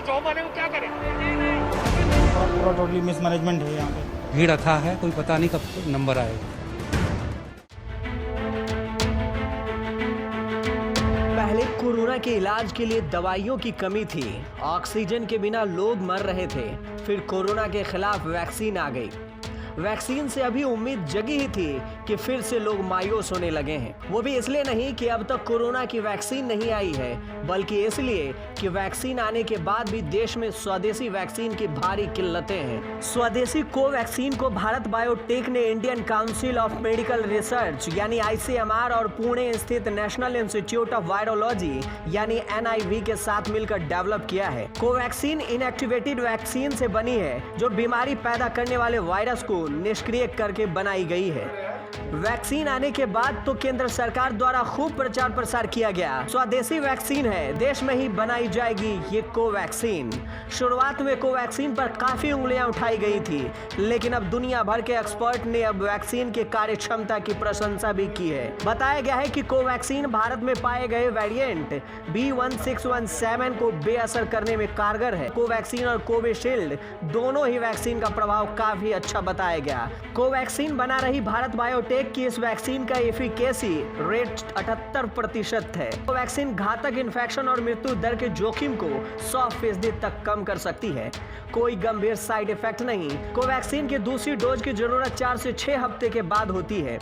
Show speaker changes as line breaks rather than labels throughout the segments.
Job वाले को क्या करें।
पूरा टोटली मिसमैनेजमेंट है यहाँ पे।
भीड़ अथाह है, कोई पता नहीं कब नंबर आएगा।
पहले कोरोना के इलाज के लिए दवाइयों की कमी थी, ऑक्सीजन के बिना लोग मर रहे थे। फिर कोरोना के खिलाफ वैक्सीन आ गई। वैक्सीन से अभी उम्मीद जगी ही थी कि फिर से लोग मायूस होने लगे हैं। वो भी इसलिए नहीं कि अब तक कोरोना की वैक्सीन नहीं आई है, बल्कि इसलिए कि वैक्सीन आने के बाद भी देश में स्वदेशी वैक्सीन की भारी किल्लतें हैं। स्वदेशी कोवैक्सीन को भारत बायोटेक ने Indian council of medical research यानी ICMR और पुणे स्थित नेशनल इंस्टीट्यूट ऑफ वायरोलॉजी यानी NIV के साथ मिलकर डेवलप किया है। कोवैक्सीन इनएक्टिवेटेड वैक्सीन से बनी है जो बीमारी पैदा करने वाले वायरस को निष्क्रिय करके बनाई गई है। वैक्सीन आने के बाद तो केंद्र सरकार द्वारा खूब प्रचार प्रसार किया गया। स्वदेशी वैक्सीन है, देश में ही बनाई जाएगी ये कोवैक्सीन। शुरुआत में कोवैक्सीन पर काफी उंगलियां उठाई गई थी, लेकिन अब दुनिया भर के एक्सपर्ट ने अब वैक्सीन की कार्य क्षमता की प्रशंसा भी की है। बताया गया है कि कोवैक्सीन भारत में पाए गए वेरिएंट B1617 को बेअसर करने में कारगर है। कोवैक्सीन और कोविशील्ड दोनों ही वैक्सीन का प्रभाव काफी अच्छा बताया गया। कोवैक्सीन बना रही भारत बायोटेक की इस वैक्सीन का एफिकेसी रेट 78% है। वैक्सीन घातक इन्फेक्शन और मृत्यु दर के जोखिम को 100% तक कम कर सकती है। कोई गंभीर साइड इफेक्ट नहीं। कोवैक्सीन की दूसरी डोज की जरूरत 4 से 6 हफ्ते के बाद होती है।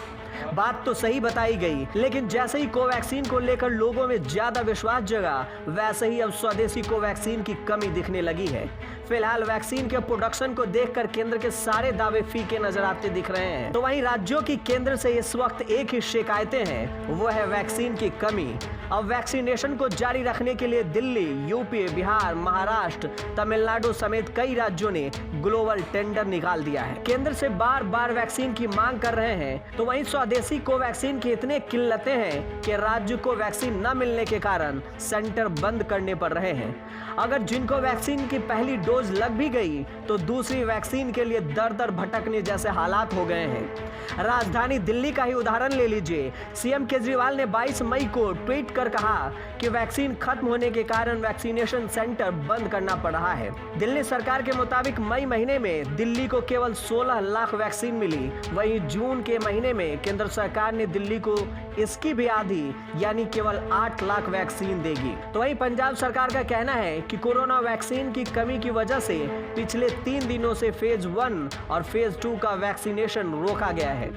बात तो सही बताई गई, लेकिन जैसे ही कोवैक्सीन को लेकर लोगों में ज्यादा विश्वास जगा, वैसे ही अब स्वदेशी कोवैक्सीन की कमी दिखने लगी है। फिलहाल वैक्सीन के प्रोडक्शन को देखकर केंद्र के सारे दावे फीके नजर आते दिख रहे हैं। तो वहीं राज्यों की केंद्र से इस वक्त एक ही शिकायतें हैं, वो है वैक्सीन की कमी। अब वैक्सीनेशन को जारी रखने के लिए दिल्ली, यूपी, बिहार, महाराष्ट्र, तमिलनाडु समेत कई राज्यों ने ग्लोबल टेंडर निकाल दिया है। केंद्र से बार बार वैक्सीन की मांग कर रहे हैं, तो वहीं स्वदेशी कोवैक्सीन की इतने किल्लतें हैं कि राज्य को वैक्सीन न मिलने के कारण सेंटर बंद करने पड़ रहे हैं। अगर जिनको वैक्सीन की पहली डोज लग भी गई तो दूसरी वैक्सीन के लिए दर दर भटकने जैसे हालात हो गए हैं। राजधानी दिल्ली का ही उदाहरण ले लीजिए। सीएम केजरीवाल ने 22 मई को ट्वीट कर कहा कि वैक्सीन खत्म होने के कारण वैक्सीनेशन सेंटर बंद करना पड़ रहा है। दिल्ली सरकार के मुताबिक मई महीने में दिल्ली को केवल 16 लाख वैक्सीन मिली। वहीं जून के महीने में केंद्र सरकार ने दिल्ली को इसकी भी आधी यानी केवल 8 लाख वैक्सीन देगी। तो वहीं पंजाब सरकार का कहना है कि कोरोना वैक्सीन की कमी की वजह से पिछले 3 दिनों से फेज 1 और फेज 2 का वैक्सीनेशन रोका गया है।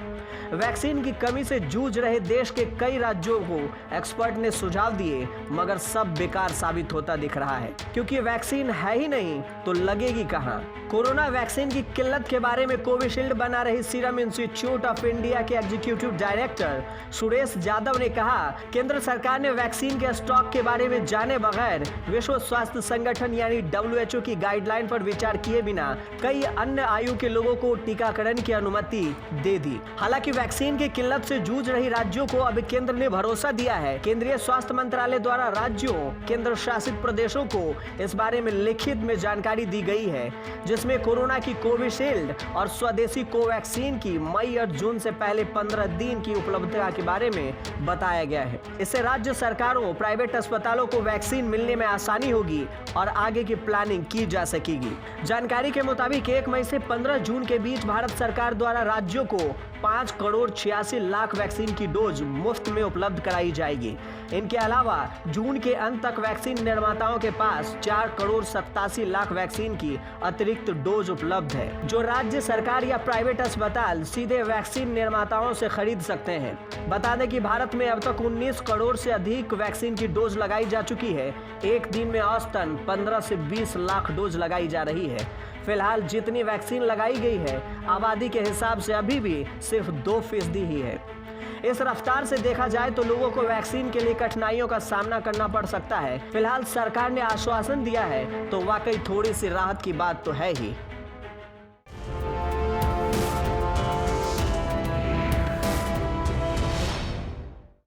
वैक्सीन की कमी से जूझ रहे देश के कई राज्यों को एक्सपर्ट ने सुझाव दिए, मगर सब बेकार साबित होता दिख रहा है, क्योंकि वैक्सीन है ही नहीं तो लगेगी कहां। कोरोना वैक्सीन की किल्लत के बारे में कोविशील्ड बना रही सीरम इंस्टीट्यूट ऑफ इंडिया के एग्जीक्यूटिव डायरेक्टर सुरेश यादव ने कहा, केंद्र सरकार ने वैक्सीन के स्टॉक के बारे में जाने बगैर विश्व स्वास्थ्य संगठन यानी WHO की गाइडलाइन पर विचार किए बिना कई अन्य आयु के लोगों को टीकाकरण की अनुमति दे दी। हालांकि वैक्सीन की किल्लत से जूझ रही राज्यों को अब केंद्र ने भरोसा दिया है। केंद्रीय स्वास्थ्य मंत्रालय द्वारा राज्यों, केंद्र शासित प्रदेशों को इस बारे में लिखित में जानकारी दी गई है, जिसमें कोरोना की कोविशील्ड और स्वदेशी कोवैक्सीन की मई और जून से पहले 15 दिन की उपलब्धता के बारे में बताया गया है। इससे राज्य सरकारों, प्राइवेट अस्पतालों को वैक्सीन मिलने में आसानी होगी और आगे की प्लानिंग की जा सकेगी। जानकारी के मुताबिक 1 मई से 15 जून के बीच भारत सरकार द्वारा राज्यों को 5 करोड़ 86 लाख वैक्सीन की डोज मुफ्त में उपलब्ध कराई जाएगी। इनके अलावा जून के अंत तक वैक्सीन निर्माताओं के पास 4 करोड़ 87 लाख वैक्सीन की अतिरिक्त डोज उपलब्ध है, जो राज्य सरकार या प्राइवेट अस्पताल सीधे वैक्सीन निर्माताओं से खरीद सकते हैं। बता दें कि भारत में अब तक 19 करोड़ से अधिक वैक्सीन की डोज लगाई जा चुकी है। एक दिन में औसतन 15 से 20 लाख डोज लगाई जा रही है। फिलहाल जितनी वैक्सीन लगाई गई है, आबादी के हिसाब से अभी भी सिर्फ 2% ही है। इस रफ्तार से देखा जाए तो लोगों को वैक्सीन के लिए कठिनाइयों का सामना करना पड़ सकता है। फिलहाल सरकार ने आश्वासन दिया है, तो वाकई थोड़ी सी राहत की बात तो है ही।